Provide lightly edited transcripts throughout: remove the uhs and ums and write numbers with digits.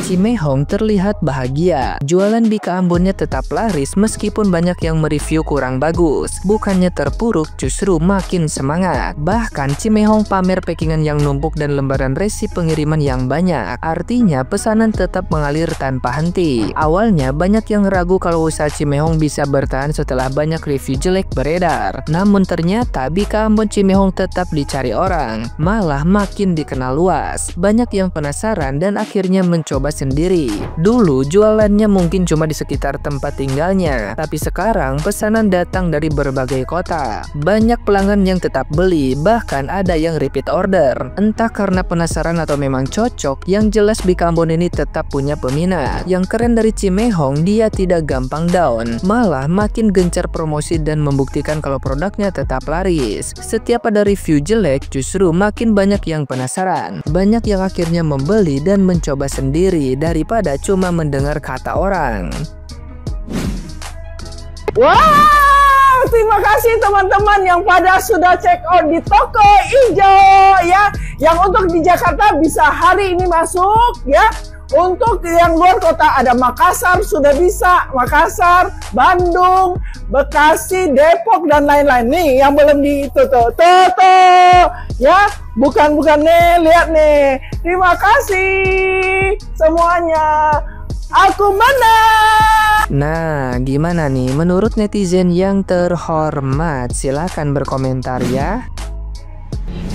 Cimehong terlihat bahagia. Jualan bika Ambonnya tetap laris meskipun banyak yang mereview kurang bagus. Bukannya terpuruk, justru makin semangat. Bahkan Cimehong pamer packingan yang numpuk dan lembaran resip pengiriman yang banyak. Artinya pesanan tetap mengalir tanpa henti. Awalnya banyak yang ragu kalau usaha Cimehong bisa bertahan setelah banyak review jelek beredar. Namun ternyata bika Ambon Cimehong tetap dicari orang. Malah makin dikenal luas. Banyak yang penasaran dan akhirnya mencoba sendiri. Dulu jualannya mungkin cuma di sekitar tempat tinggalnya, tapi sekarang pesanan datang dari berbagai kota. Banyak pelanggan yang tetap beli, bahkan ada yang repeat order. Entah karena penasaran atau memang cocok, yang jelas bika Ambon ini tetap punya peminat. Yang keren dari Cimehong, dia tidak gampang down, malah makin gencar promosi dan membuktikan kalau produknya tetap laris. Setiap ada review jelek, justru makin banyak yang penasaran. Banyak yang akhirnya membeli dan mencoba sendiri daripada cuma mendengar kata orang. Wow, terima kasih teman-teman yang pada sudah check out di toko hijau ya. Yang untuk di Jakarta bisa hari ini masuk ya. Untuk yang luar kota ada Makassar sudah bisa, Makassar, Bandung, Bekasi, Depok dan lain-lain. Nih yang belum ditutup, ya, bukan nih, lihat nih. Terima kasih semuanya. Aku menang. Nah, gimana nih menurut netizen yang terhormat? Silahkan berkomentar ya.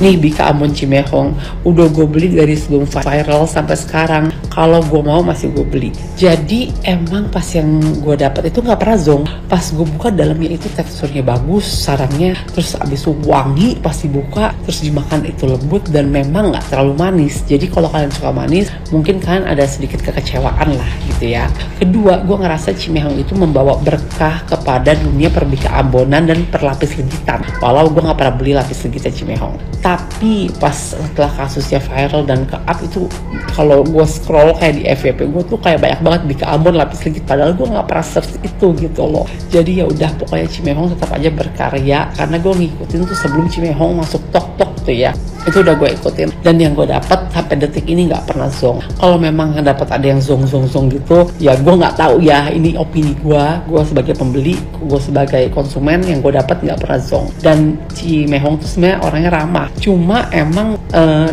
Nih bika Ambon Cimehong udah gue beli dari sebelum viral sampai sekarang. Kalau gue mau masih gue beli. Jadi emang pas yang gue dapat itu nggak pernah zonk. Pas gue buka dalamnya itu teksturnya bagus, sarangnya, terus abis itu wangi pas dibuka, terus dimakan itu lembut dan memang nggak terlalu manis. Jadi kalau kalian suka manis, mungkin kalian ada sedikit kekecewaan lah gitu ya. Kedua, gue ngerasa Cimehong itu membawa berkah kepada dunia perbika Ambonan dan perlapis legitan. Walau gue nggak pernah beli lapis legitan Cimehong. Tapi pas setelah kasusnya viral dan ke-up itu, kalau gue scroll kayak di FYP gue tuh kayak banyak banget bika Ambon lapis legit, padahal gue nggak pernah search itu gitu loh. Jadi ya udah, pokoknya Cimehong tetap aja berkarya karena gue ngikutin tuh sebelum Cimehong masuk tok tuh ya. Itu udah gue ikutin dan yang gue dapat sampai detik ini nggak pernah zonk. Kalau memang dapat ada yang zong gitu, ya gue nggak tahu ya, ini opini gue sebagai pembeli, gue sebagai konsumen, yang gue dapat nggak pernah zonk. Dan Cimehong tuh sebenarnya orangnya ramah, cuma emang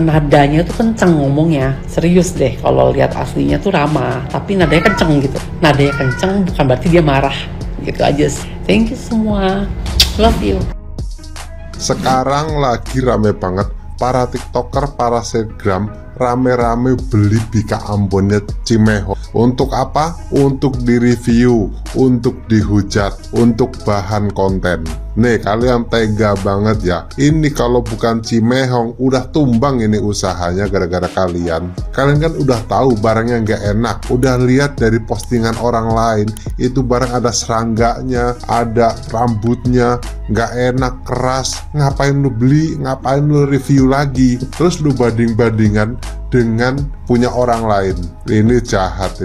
nadanya tuh kenceng ngomongnya, serius deh. Kalau lihat aslinya tuh ramah, tapi nadanya kenceng gitu. Nadanya kenceng bukan berarti dia marah gitu aja sih. Thank you semua, love you. Sekarang lagi rame banget para tiktoker, para selebgram rame-rame beli bika Ambonnya Cimehong. Untuk apa? Untuk direview, untuk dihujat, untuk bahan konten. Nih kalian tega banget ya. Ini kalau bukan Cimehong udah tumbang ini usahanya gara-gara kalian. Kalian kan udah tahu barangnya nggak enak, udah lihat dari postingan orang lain itu barang ada serangganya, ada rambutnya, nggak enak, keras. Ngapain lu beli? Ngapain lu review lagi? Terus lu banding-bandingan dengan punya orang lain. Ini jahat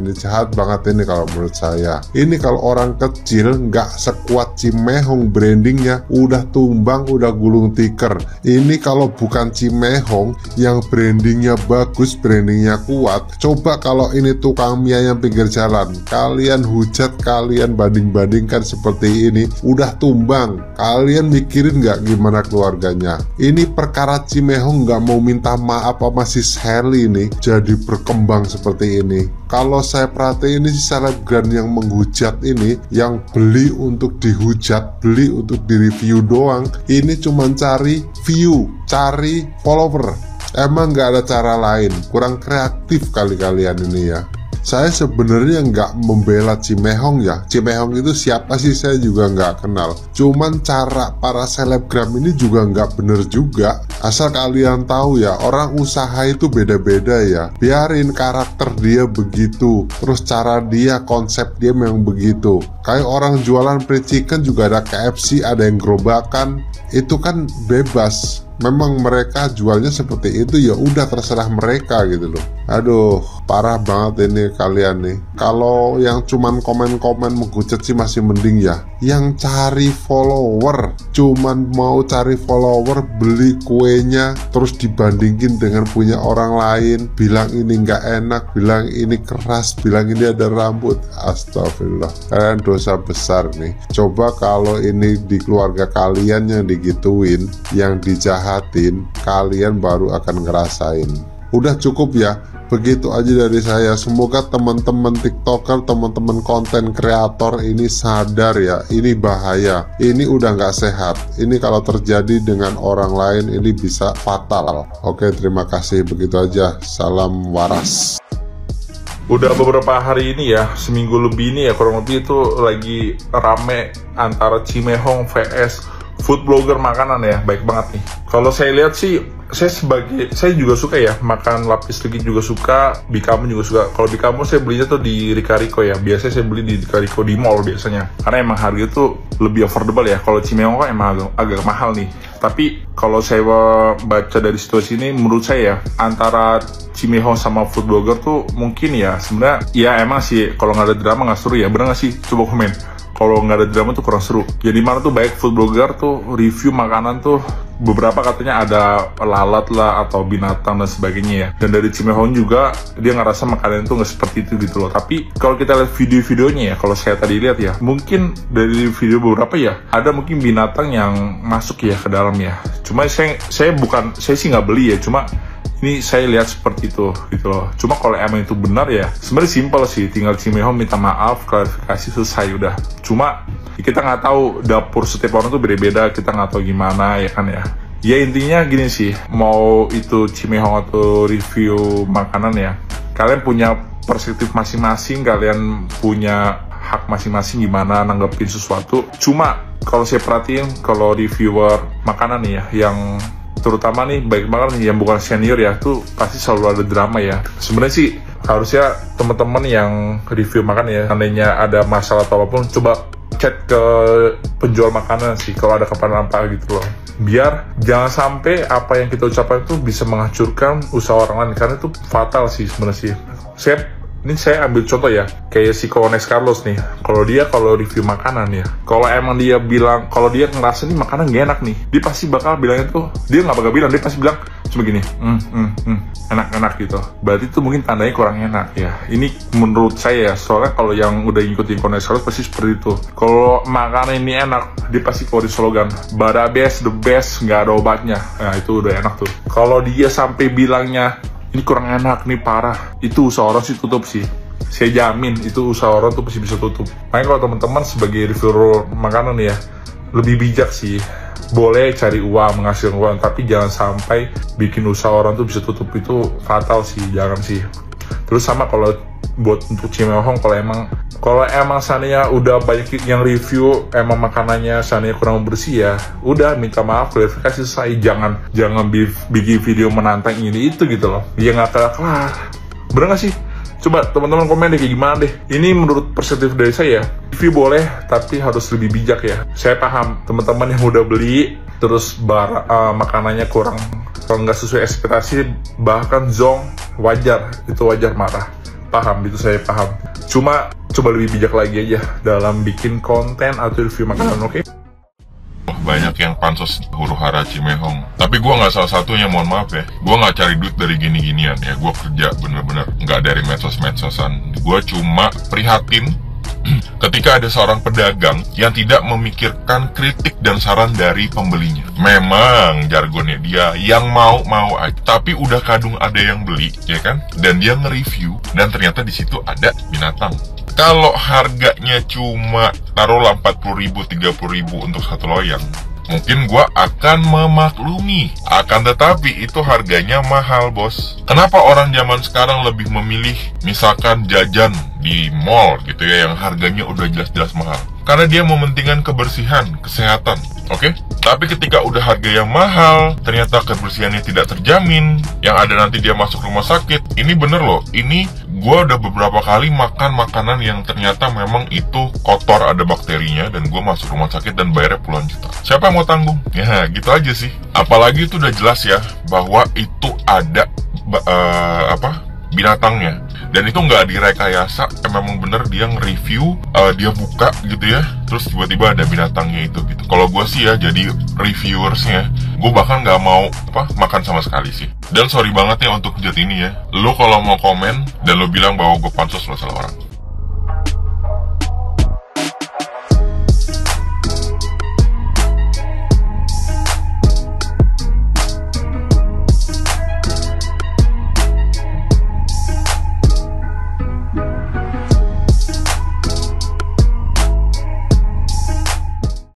banget ini kalau menurut saya. Ini kalau orang kecil nggak sekuat Cimehong, brandingnya udah tumbang, udah gulung tikar. Ini kalau bukan Cimehong yang brandingnya bagus, brandingnya kuat, coba kalau ini tukang mie ayam pinggir jalan, kalian hujat, kalian banding-bandingkan seperti ini, udah tumbang. Kalian mikirin nggak gimana keluarganya? Ini perkara Cimehong nggak mau minta maaf sama si Sally ini jadi berkembang seperti ini. Kalau saya perhatiin ini selebgram yang menghujat ini, yang beli untuk dihujat, beli untuk direview doang, ini cuma cari view, cari follower. Emang nggak ada cara lain, kurang kreatif kali kalian ini ya. Saya sebenarnya nggak membela Cimehong ya. Cimehong itu siapa sih, saya juga nggak kenal. Cuman cara para selebgram ini juga nggak bener juga. Asal kalian tahu ya, orang usaha itu beda-beda ya. Biarin karakter dia begitu, terus cara dia, konsep dia memang begitu. Kayak orang jualan fried chicken juga ada KFC, ada yang gerobakan. Itu kan bebas. Memang mereka jualnya seperti itu, ya udah terserah mereka gitu loh. Aduh, parah banget ini kalian nih. Kalau yang cuman komen-komen menghujat sih masih mending ya. Yang cari follower, cuman mau cari follower, beli kuenya terus dibandingin dengan punya orang lain, bilang ini nggak enak, bilang ini keras, bilang ini ada rambut. Astagfirullah, kalian dosa besar nih. Coba kalau ini di keluarga kalian yang digituin, yang dijahatin, kalian baru akan ngerasain. Udah cukup ya, begitu aja dari saya. Semoga teman-teman TikToker, teman-teman konten kreator ini sadar ya, ini bahaya, ini udah nggak sehat. Ini kalau terjadi dengan orang lain ini bisa fatal. Oke, terima kasih, begitu aja. Salam waras. Udah beberapa hari ini ya, seminggu lebih ini ya, kurang lebih itu lagi rame antara Cimehong vs food blogger makanan ya. Baik banget nih. Kalau saya lihat sih, saya juga suka ya makan lapis legit, juga suka Bikaambon, juga suka. Kalau Bikaambon saya belinya tuh di Rika Riko ya. Biasanya saya beli di Rika Riko di mall biasanya, karena emang harga tuh lebih affordable ya. Kalau Cimehong kan emang agak mahal nih. Tapi kalau saya baca dari situasi ini, menurut saya ya, antara Cimehong sama food blogger tuh mungkin ya sebenarnya ya emang sih kalau nggak ada drama nggak seru ya. Bener nggak sih? Coba komen. Kalau nggak ada drama tuh kurang seru. Jadi mana tuh baik food blogger tuh review makanan tuh beberapa katanya ada lalat lah atau binatang dan sebagainya ya. Dan dari Cimehong juga dia ngerasa makanan itu nggak seperti itu gitu loh. Tapi kalau kita lihat video-videonya ya, kalau saya tadi lihat ya, mungkin dari video beberapa ya ada mungkin binatang yang masuk ya ke dalam ya. Cuma saya sih nggak beli ya. Cuma ini saya lihat seperti itu gitu loh. Cuma kalau emang itu benar ya, sebenarnya simpel sih, tinggal Cimehong minta maaf, klarifikasi, selesai udah. Cuma kita nggak tahu dapur setiap orang tuh beda-beda, kita nggak tahu gimana ya kan ya. Ya intinya gini sih, mau itu Cimehong atau review makanan ya, kalian punya perspektif masing-masing, kalian punya hak masing-masing gimana nanggepin sesuatu. Cuma kalau saya perhatiin, kalau reviewer makanan nih ya, yang terutama nih baik banget nih yang bukan senior ya, tuh pasti selalu ada drama ya. Sebenarnya sih harusnya teman-teman yang review makan ya, seandainya ada masalah atau apapun, coba chat ke penjual makanan sih kalau ada kepanjangan apa gitu loh. Biar jangan sampai apa yang kita ucapkan itu bisa menghancurkan usaha orang lain, karena itu fatal sih sebenarnya sih. Ini saya ambil contoh ya, kayak si Kones Carlos nih. Kalau review makanan ya, kalau emang dia bilang, kalau dia ngerasa nih makanan gak enak nih, dia pasti bakal bilangnya tuh, dia nggak bakal bilang, dia pasti bilang cuma gini, enak-enak gitu. Berarti itu mungkin tandanya kurang enak ya. Ini menurut saya ya, soalnya kalau yang udah ngikutin Kones Carlos pasti seperti itu. Kalau makanan ini enak, dia pasti keluarin slogan, Bada best, the best, nggak ada obatnya. Nah itu udah enak tuh. Kalau dia sampai bilangnya ini kurang enak nih, parah, itu usaha orang sih tutup sih. Saya jamin itu usaha orang tuh pasti bisa tutup. Makanya kalau teman-teman sebagai reviewer makanan ya, lebih bijak sih. Boleh cari uang, menghasilkan uang, tapi jangan sampai bikin usaha orang tuh bisa tutup. Itu fatal sih, jangan sih. Terus sama kalau buat untuk Cimehong, kalau emang seandainya udah banyak yang review emang makanannya seandainya kurang bersih ya, udah minta maaf, klarifikasi, selesai. Jangan bikin video menantang ini itu gitu loh. Ya nggak kelar. Bener nggak sih? Coba teman-teman komen deh kayak gimana deh. Ini menurut perspektif dari saya, review boleh tapi harus lebih bijak ya. Saya paham teman-teman yang udah beli terus makanannya kurang, kalau nggak sesuai ekspektasi, bahkan zonk, wajar, itu wajar marah. Paham, itu saya paham. Cuma coba lebih bijak lagi aja dalam bikin konten atau review makanan, oke? Banyak yang pansos huru-hara Cimehong, tapi gue nggak salah satunya, mohon maaf ya. Gue nggak cari duit dari gini-ginian ya. Gue kerja bener-bener nggak dari medsos-medsosan. Gue cuma prihatin ketika ada seorang pedagang yang tidak memikirkan kritik dan saran dari pembelinya. Memang jargonnya dia yang mau aja, tapi udah kadung ada yang beli, ya kan? Dan dia nge-review dan ternyata di situ ada binatang. Kalau harganya cuma taruhlah 40.000, 30.000 untuk satu loyang, mungkin gua akan memaklumi. Akan tetapi itu harganya mahal, bos. Kenapa orang zaman sekarang lebih memilih misalkan jajan di mall gitu ya, yang harganya udah jelas-jelas mahal? Karena dia mementingkan kebersihan, kesehatan, oke? Tapi ketika udah harga yang mahal, ternyata kebersihannya tidak terjamin, yang ada nanti dia masuk rumah sakit. Ini bener loh, ini gua udah beberapa kali makan makanan yang ternyata memang itu kotor, ada bakterinya, dan gua masuk rumah sakit dan bayarnya puluhan juta. Siapa yang mau tanggung? Ya gitu aja sih. Apalagi itu udah jelas ya, bahwa itu ada binatangnya. Dan itu nggak direkayasa, memang bener dia nge-review, dia buka gitu ya, terus tiba-tiba ada binatangnya itu gitu. Kalau gue sih ya jadi reviewersnya, gue bahkan nggak mau makan sama sekali sih. Dan sorry banget ya untuk Jat ini ya, lo kalau mau komen dan lo bilang bahwa gue pansos, lo salah orang.